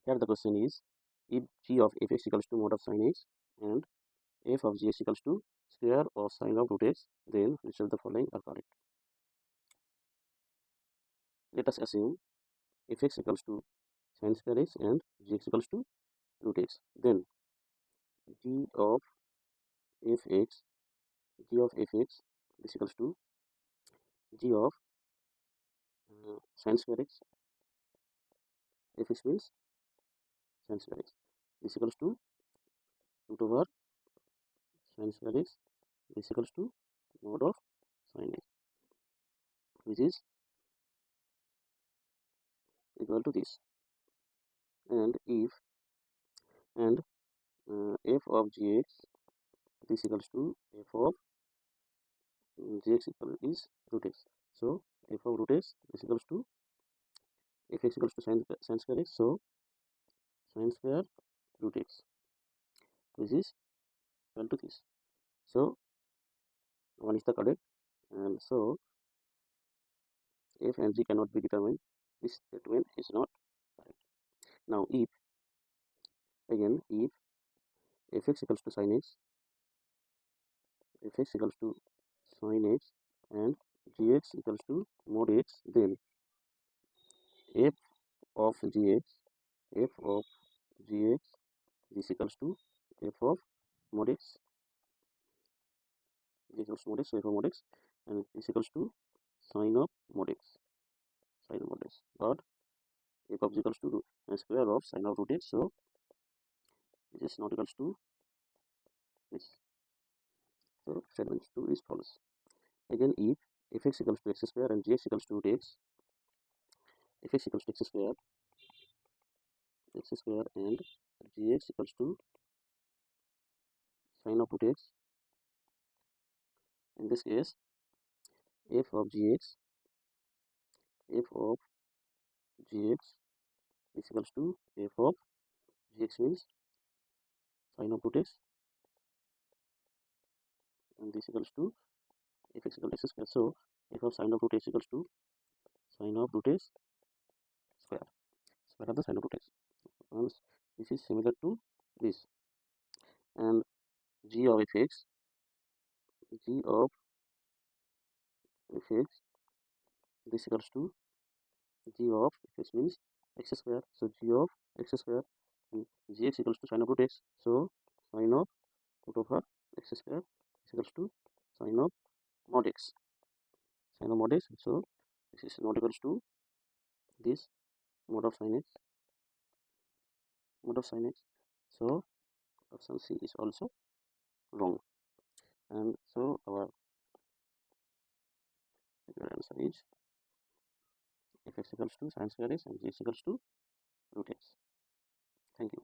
Here the question is, if g of fx equals to mod of sin x and f of gx equals to square of sine of root x, then which of the following are correct? Let us assume fx equals to sin square x and gx equals to root x. Then g of fx is equals to g of sin square x. Fx means sin square x is equals to root over sin square x is equals to mod of sin x, which is equal to this. And if f of gx is equals to f of gx equal is root x. So f of root x is equals to fx equals to sin square x. So sin square root x, which is equal to this. So one is the correct, and so f and g cannot be determined. This statement is not correct. Now if fx equals to sin x, fx equals to sin x and gx equals to mod x, then f of gx is equals to f of mod x, f of mod x, and is equals to sine of mod x, but f of g equals to square of sine of root x, so this is not equals to this. So statement 2 is false. Again, if fx equals to x square and gx equals to root x, fx equals to x square and gx equals to sine of root x. In this case, f of gx is equals to f of gx means sine of root x, and this equals to fx equals to x square. So f of sine of root x equals to sine of root x square of the sine of root x. And this is similar to this. And g of fx this equals to g of fx means x square. So g of x square and gx equals to sine of root x. So sine of root over x square is equals to sine of mod x. So this is not equals to this mod of sin x. So option C is also wrong. And so our answer is fx equals to sin square x and gx equals to root x. Thank you.